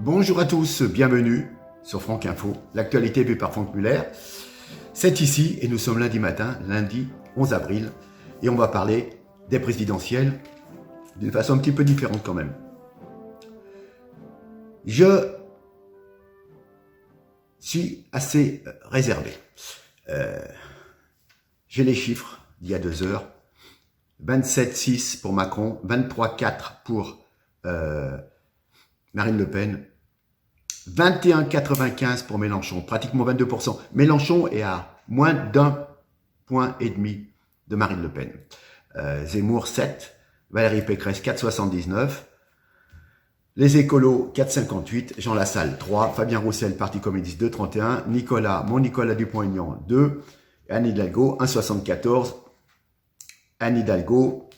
Bonjour à tous, bienvenue sur Franck Info, l'actualité vue par Franck Muller. C'est ici et nous sommes lundi matin, lundi 11 avril, et on va parler des présidentielles d'une façon un petit peu différente quand même. Je suis assez réservé. J'ai les chiffres d'il y a 2 heures. 27,6 pour Macron, 23,4 pour Marine Le Pen, 21,95 pour Mélenchon, pratiquement 22%. Mélenchon est à moins d'1,5 point de Marine Le Pen. Zemmour 7, Valérie Pécresse 4,79, les écolos 4,58, Jean Lassalle 3, Fabien Roussel, Parti communiste 2,31, mon Nicolas Dupont-Aignan 2, Anne Hidalgo 1,74, Anne Hidalgo,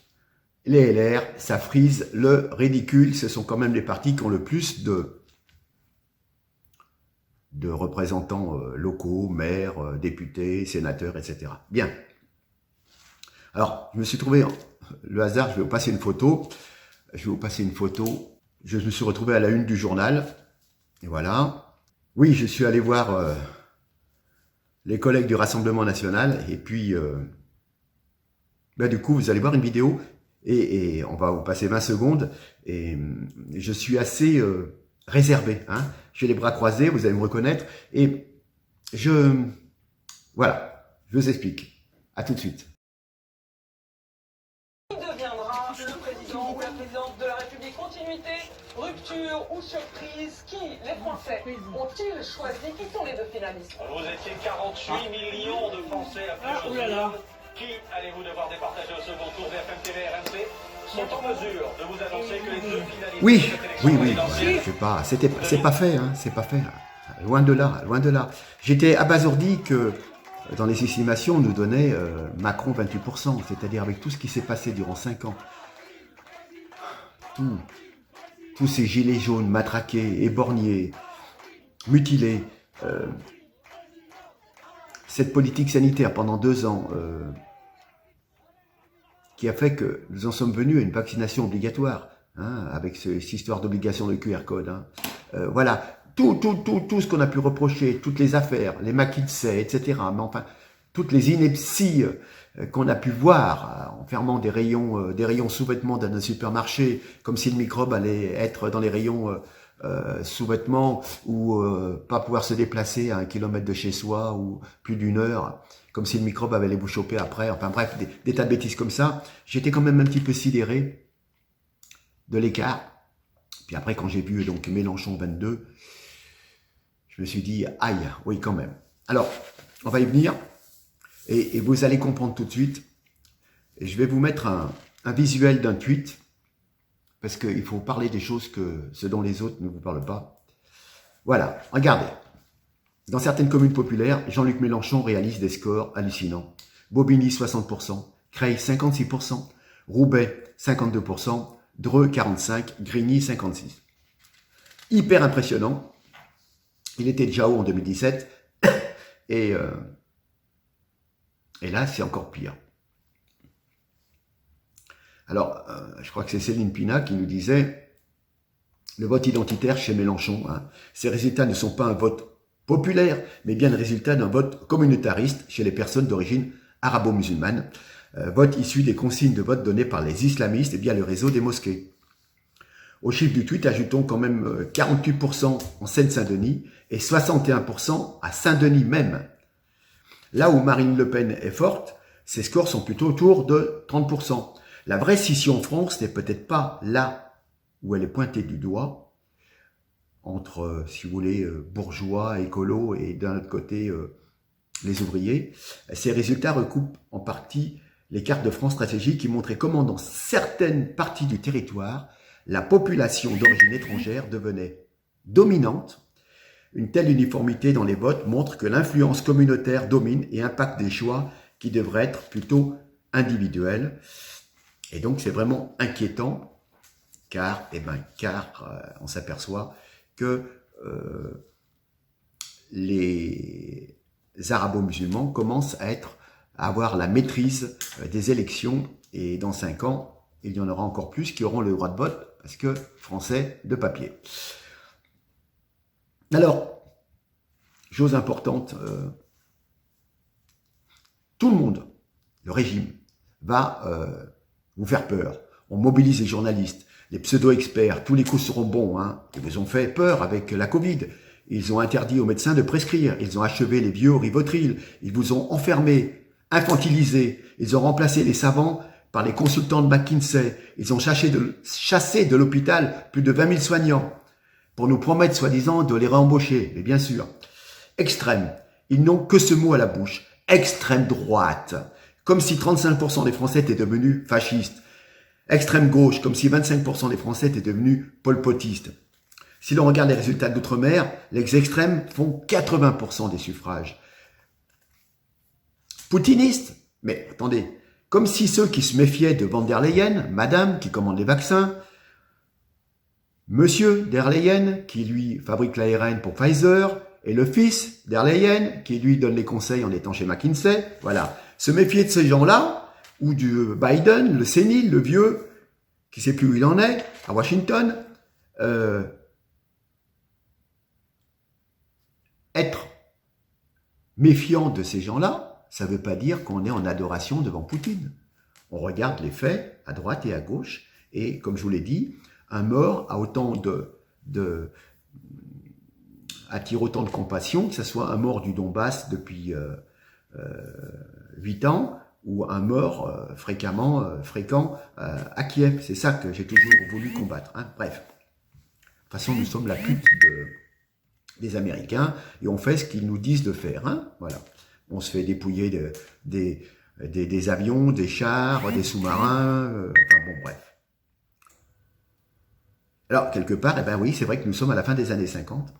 les LR, ça frise le ridicule. Ce sont quand même les partis qui ont le plus de représentants locaux, maires, députés, sénateurs, etc. Bien. Alors, je me suis trouvé, le hasard, je vais vous passer une photo. Je me suis retrouvé à la une du journal. Et voilà. Oui, je suis allé voir les collègues du Rassemblement National. Et puis, du coup, vous allez voir une vidéo. Et on va vous passer 20 secondes. Et je suis assez réservé. Hein. J'ai les bras croisés, vous allez me reconnaître. Et voilà, je vous explique. À tout de suite. Qui deviendra le président ou la présidente de la République? Continuité, rupture ou surprise? Qui, les Français, ont-ils choisi? Qui sont les 2 finalistes? Vous étiez 48 millions de Français appelés aujourd'hui. Qui allez-vous devoir départager au second tour? BFM TV et RMC sont en mesure de vous annoncer que les 2 finalistes Oui, de cette élection présidentielle... c'est pas fait, hein, c'est pas fait. Loin de là, loin de là. J'étais abasourdi que dans les estimations, on nous donnait Macron 28%, c'est-à-dire avec tout ce qui s'est passé durant 5 ans. Tous ces gilets jaunes matraqués, éborgnés, mutilés, cette politique sanitaire pendant 2 ans qui a fait que nous en sommes venus à une vaccination obligatoire, hein, avec cette histoire d'obligation de QR code. Hein. Voilà, tout ce qu'on a pu reprocher, toutes les affaires, les McKinsey, etc. Mais enfin, toutes les inepties qu'on a pu voir en fermant des rayons sous-vêtements dans un supermarché, comme si le microbe allait être dans les rayons sous-vêtements ou pas pouvoir se déplacer à 1 kilomètre de chez soi ou plus d'1 heure, comme si le microbe allait vous choper après, enfin bref, des tas de bêtises comme ça. J'étais quand même un petit peu sidéré de l'écart. Puis après, quand j'ai vu donc Mélenchon 22, je me suis dit, aïe, oui quand même. Alors, on va y venir, et vous allez comprendre tout de suite. Et je vais vous mettre un visuel d'un tweet, parce qu'il faut parler des choses ce dont les autres ne vous parlent pas. Voilà, regardez. Dans certaines communes populaires, Jean-Luc Mélenchon réalise des scores hallucinants. Bobigny 60%, Creil 56%, Roubaix 52%, Dreux 45%, Grigny 56%. Hyper impressionnant. Il était déjà haut en 2017 et là c'est encore pire. Alors, je crois que c'est Céline Pina qui nous disait le vote identitaire chez Mélenchon. Hein, ces résultats ne sont pas un vote populaire, mais bien le résultat d'un vote communautariste chez les personnes d'origine arabo-musulmane. Vote issu des consignes de vote données par les islamistes et bien le réseau des mosquées. Au chiffre du tweet, ajoutons quand même 48% en Seine-Saint-Denis et 61% à Saint-Denis même. Là où Marine Le Pen est forte, ses scores sont plutôt autour de 30%. La vraie scission en France n'est peut-être pas là où elle est pointée du doigt, entre, si vous voulez, bourgeois, écolos et d'un autre côté, les ouvriers. Ces résultats recoupent en partie les cartes de France stratégiques qui montraient comment dans certaines parties du territoire, la population d'origine étrangère devenait dominante. Une telle uniformité dans les votes montre que l'influence communautaire domine et impacte des choix qui devraient être plutôt individuels. Et donc c'est vraiment inquiétant car on s'aperçoit que les arabo-musulmans commencent à avoir la maîtrise des élections et dans 5 ans, il y en aura encore plus qui auront le droit de vote parce que français de papier. Alors, chose importante, tout le monde, le régime, va vous faire peur. On mobilise les journalistes, les pseudo-experts, tous les coups seront bons. Hein. Ils vous ont fait peur avec la Covid. Ils ont interdit aux médecins de prescrire. Ils ont achevé les vieux au Rivotril. Ils vous ont enfermés, infantilisés. Ils ont remplacé les savants par les consultants de McKinsey. Ils ont chassé de l'hôpital plus de 20 000 soignants pour nous promettre, soi-disant, de les réembaucher. Mais bien sûr, extrême. Ils n'ont que ce mot à la bouche. Extrême droite. Comme si 35% des Français étaient devenus fascistes. Extrême gauche, comme si 25% des Français étaient devenus polpotistes. Si l'on regarde les résultats d'outre-mer, les extrêmes font 80% des suffrages. Poutinistes, mais attendez, comme si ceux qui se méfiaient de von der Leyen, madame qui commande les vaccins, monsieur der Leyen qui lui fabrique l'ARN pour Pfizer, et le fils der Leyen qui lui donne les conseils en étant chez McKinsey, voilà, se méfier de ces gens-là, ou du Biden, le sénile, le vieux, qui ne sait plus où il en est, à Washington, être méfiant de ces gens-là, ça ne veut pas dire qu'on est en adoration devant Poutine. On regarde les faits à droite et à gauche, et comme je vous l'ai dit, un mort a autant attire autant de compassion, que ce soit un mort du Donbass depuis 8 ans, ou un mort fréquent à Kiev. C'est ça que j'ai toujours voulu combattre. Hein. Bref. De toute façon, nous sommes la pute des Américains et on fait ce qu'ils nous disent de faire. Hein. Voilà. On se fait dépouiller des avions, des chars, des sous-marins. Enfin bon, bref. Alors, quelque part, eh ben oui, c'est vrai que nous sommes à la fin des années 50.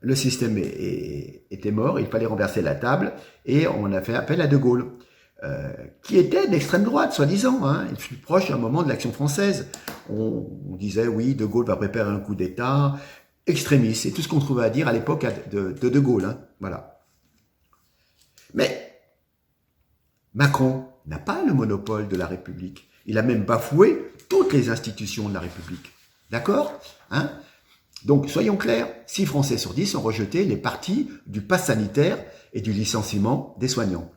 Le système était mort, il fallait renverser la table et on a fait appel à De Gaulle. Qui était d'extrême droite, soi-disant. Hein. Il fut proche à un moment de l'Action française. On disait, oui, De Gaulle va préparer un coup d'État, extrémiste. C'est tout ce qu'on trouvait à dire à l'époque de Gaulle. Hein. Voilà. Mais Macron n'a pas le monopole de la République. Il a même bafoué toutes les institutions de la République. D'accord, hein? Donc, soyons clairs, 6 Français sur 10 ont rejeté les parties du pass sanitaire et du licenciement des soignants.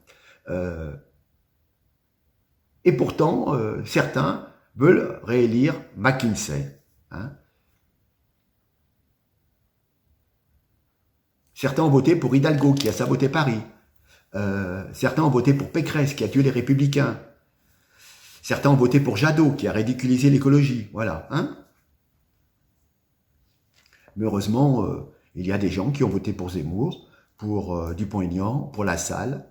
Et pourtant, certains veulent réélire McKinsey. Hein. Certains ont voté pour Hidalgo, qui a saboté Paris. Certains ont voté pour Pécresse, qui a tué les Républicains. Certains ont voté pour Jadot, qui a ridiculisé l'écologie. Voilà. Hein. Mais heureusement, il y a des gens qui ont voté pour Zemmour, pour Dupont-Aignan, pour Lassalle.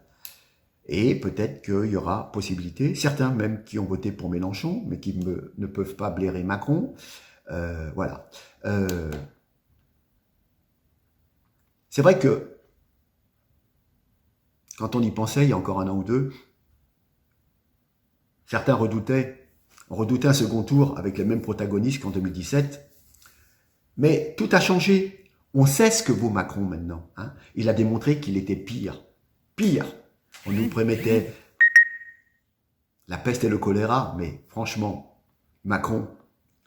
Et peut-être qu'il y aura possibilité, certains même qui ont voté pour Mélenchon, mais qui ne peuvent pas blairer Macron. Voilà. C'est vrai que, quand on y pensait, il y a encore un an ou deux, certains redoutait un second tour avec les mêmes protagonistes qu'en 2017. Mais tout a changé. On sait ce que vaut Macron maintenant. Hein. Il a démontré qu'il était pire. Pire. On nous promettait la peste et le choléra, mais franchement, Macron,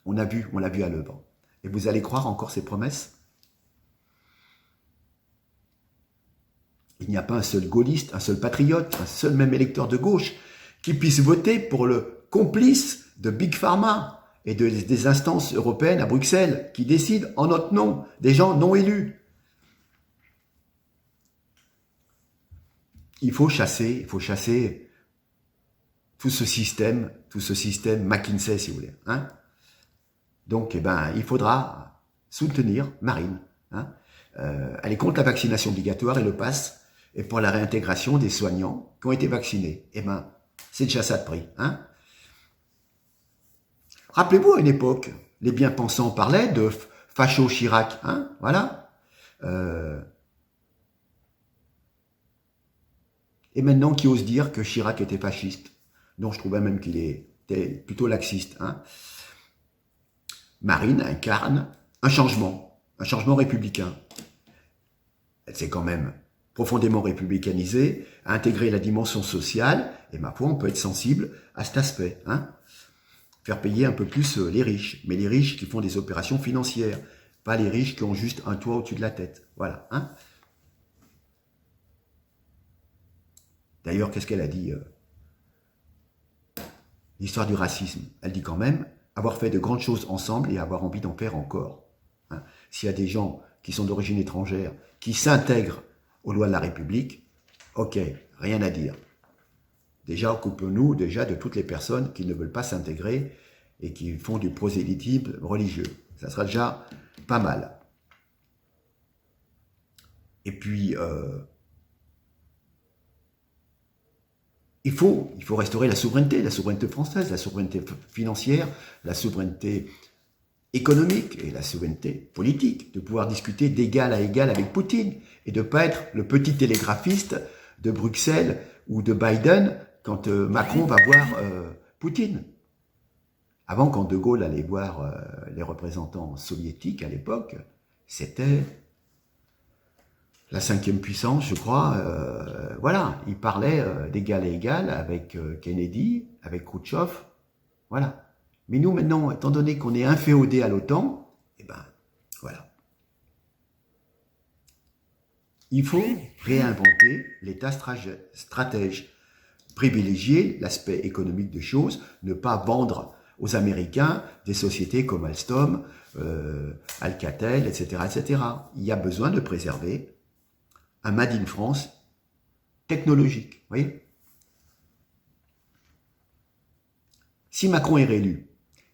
on l'a vu à l'œuvre. Et vous allez croire encore ses promesses? Il n'y a pas un seul gaulliste, un seul patriote, un seul même électeur de gauche qui puisse voter pour le complice de Big Pharma et des instances européennes à Bruxelles qui décident en notre nom, des gens non élus. Il faut chasser tout ce système McKinsey, si vous voulez. Hein. Donc, il faudra soutenir Marine. Hein. Elle est contre la vaccination obligatoire et le pass est pour la réintégration des soignants qui ont été vaccinés. C'est déjà ça de prix. Hein. Rappelez-vous, à une époque, les bien-pensants parlaient de facho Chirac. Hein. Voilà. Et maintenant, qui ose dire que Chirac était fasciste? Donc, je trouvais même qu'il était plutôt laxiste. Hein. Marine incarne un changement républicain. Elle s'est quand même profondément républicanisée, a intégré la dimension sociale, et ma foi, on peut être sensible à cet aspect. Hein. Faire payer un peu plus les riches, mais les riches qui font des opérations financières, pas les riches qui ont juste un toit au-dessus de la tête. Voilà. Hein. D'ailleurs, qu'est-ce qu'elle a dit l'histoire du racisme, elle dit quand même avoir fait de grandes choses ensemble et avoir envie d'en faire encore. Hein. S'il y a des gens qui sont d'origine étrangère, qui s'intègrent aux lois de la République, ok, rien à dire. Déjà, occupons-nous déjà de toutes les personnes qui ne veulent pas s'intégrer et qui font du prosélytisme religieux. Ça sera déjà pas mal. Et puis, il faut restaurer la souveraineté française, la souveraineté financière, la souveraineté économique et la souveraineté politique, de pouvoir discuter d'égal à égal avec Poutine et de ne pas être le petit télégraphiste de Bruxelles ou de Biden quand Macron va voir Poutine. Avant, quand De Gaulle allait voir les représentants soviétiques à l'époque, c'était la 5e puissance, je crois. Voilà, il parlait d'égal à égal avec Kennedy, avec Khrouchtchev. Voilà. Mais nous, maintenant, étant donné qu'on est inféodé à l'OTAN, eh ben, voilà. Il faut réinventer l'État stratège, privilégier l'aspect économique des choses, ne pas vendre aux Américains des sociétés comme Alstom, Alcatel, etc., etc. Il y a besoin de préserver un Made in France technologique. Vous voyez ? Si Macron est réélu,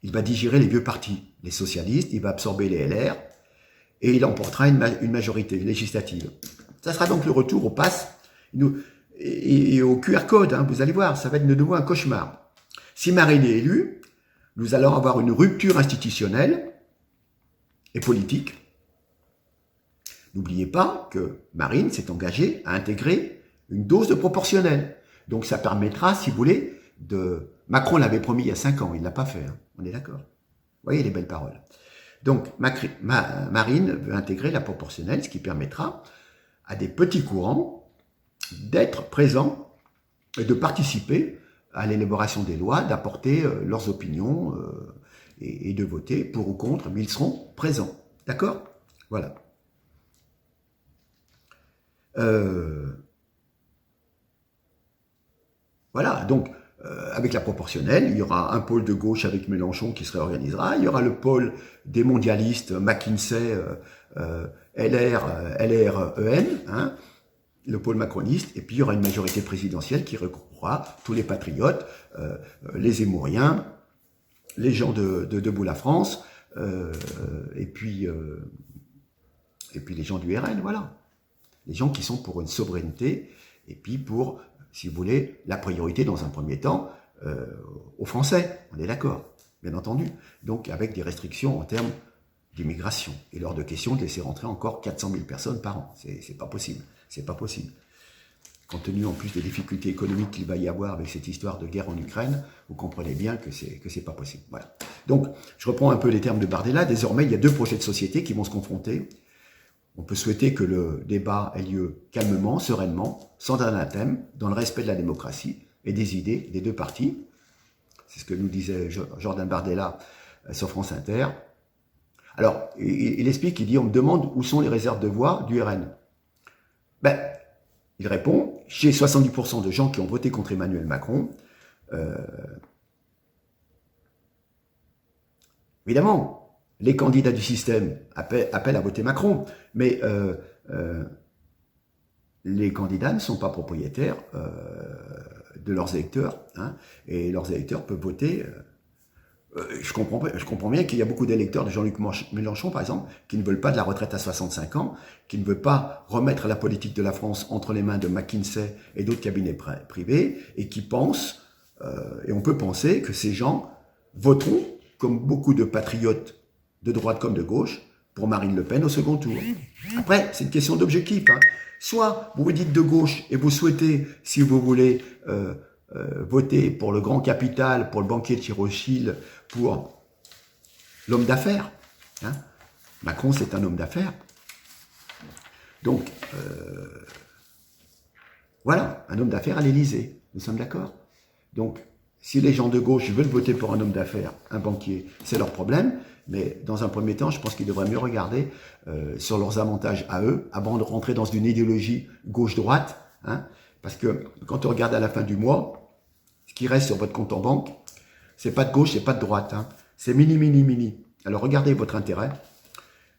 il va digérer les vieux partis, les socialistes, il va absorber les LR, et il emportera une majorité législative. Ça sera donc le retour au pass et au QR code, hein, vous allez voir, ça va être de nouveau un cauchemar. Si Marine est élue, nous allons avoir une rupture institutionnelle et politique. N'oubliez pas que Marine s'est engagée à intégrer une dose de proportionnelle. Donc ça permettra, si vous voulez, Macron l'avait promis il y a 5 ans, il ne l'a pas fait, hein, on est d'accord. Vous voyez les belles paroles. Donc Marine veut intégrer la proportionnelle, ce qui permettra à des petits courants d'être présents et de participer à l'élaboration des lois, d'apporter leurs opinions et de voter pour ou contre, mais ils seront présents. D'accord ? Voilà. Voilà, donc avec la proportionnelle, il y aura un pôle de gauche avec Mélenchon qui se réorganisera, il y aura le pôle des mondialistes, McKinsey, LREN, hein, le pôle macroniste, et puis il y aura une majorité présidentielle qui regroupera tous les patriotes, les Zemmouriens, les gens de Debout la France, et puis les gens du RN, voilà. Les gens qui sont pour une souveraineté, et puis pour, si vous voulez, la priorité dans un premier temps aux Français, on est d'accord, bien entendu. Donc avec des restrictions en termes d'immigration. Et lors de question de laisser rentrer encore 400 000 personnes par an. C'est pas possible. C'est pas possible. Compte tenu en plus des difficultés économiques qu'il va y avoir avec cette histoire de guerre en Ukraine, vous comprenez bien que c'est pas possible. Voilà. Donc, je reprends un peu les termes de Bardella. Désormais, il y a 2 projets de société qui vont se confronter. On peut souhaiter que le débat ait lieu calmement, sereinement, sans anathème, dans le respect de la démocratie et des idées des 2 partis. C'est ce que nous disait Jordan Bardella sur France Inter. Alors, il explique, il dit, on me demande où sont les réserves de voix du RN. Ben, il répond, chez 70% de gens qui ont voté contre Emmanuel Macron, évidemment, les candidats du système appellent à voter Macron, mais les candidats ne sont pas propriétaires de leurs électeurs, hein, et leurs électeurs peuvent voter. Je comprends bien qu'il y a beaucoup d'électeurs de Jean-Luc Mélenchon, par exemple, qui ne veulent pas de la retraite à 65 ans, qui ne veulent pas remettre la politique de la France entre les mains de McKinsey et d'autres cabinets privés, et qui pensent, et on peut penser que ces gens voteront, comme beaucoup de patriotes de droite comme de gauche, pour Marine Le Pen au second tour. Après, c'est une question d'objectif. Hein. Soit vous vous dites de gauche et vous souhaitez, si vous voulez, voter pour le grand capital, pour le banquier de Rothschild, pour l'homme d'affaires. Hein. Macron, c'est un homme d'affaires. Donc, voilà, un homme d'affaires à l'Élysée. Nous sommes d'accord. Donc, si les gens de gauche veulent voter pour un homme d'affaires, un banquier, c'est leur problème. Mais dans un premier temps, je pense qu'ils devraient mieux regarder sur leurs avantages à eux, avant de rentrer dans une idéologie gauche-droite. Hein, parce que quand on regarde à la fin du mois, ce qui reste sur votre compte en banque, c'est pas de gauche, c'est pas de droite. Hein, c'est mini, mini, mini. Alors regardez votre intérêt.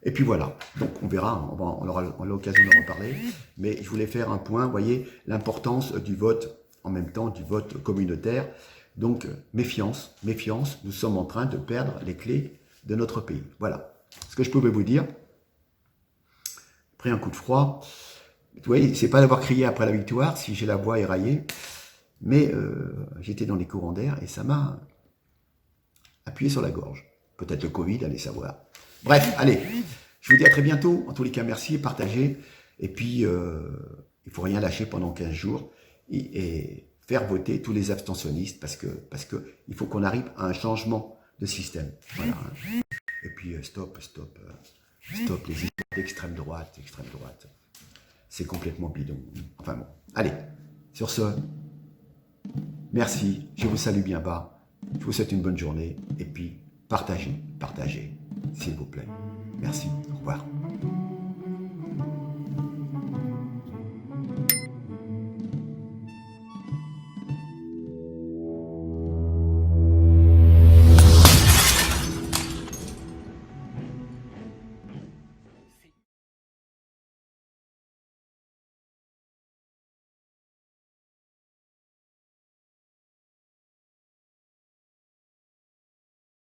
Et puis voilà. Donc on verra, on aura l'occasion d'en reparler. Mais je voulais faire un point, vous voyez, l'importance du vote, en même temps du vote communautaire. Donc méfiance, méfiance, nous sommes en train de perdre les clés de notre pays. Voilà ce que je pouvais vous dire. Après un coup de froid, vous voyez, c'est pas d'avoir crié après la victoire, si j'ai la voix éraillée, mais j'étais dans les courants d'air et ça m'a appuyé sur la gorge. Peut-être le Covid, allez savoir. Bref, allez, je vous dis à très bientôt. En tous les cas, merci, partagez. Et puis, il faut rien lâcher pendant 15 jours et faire voter tous les abstentionnistes parce que il faut qu'on arrive à un changement de système. Voilà. Et puis, stop les histoires d'extrême droite, C'est complètement bidon. Enfin bon, allez, sur ce, merci, je vous salue bien bas, je vous souhaite une bonne journée, et puis partagez, s'il vous plaît. Merci, au revoir.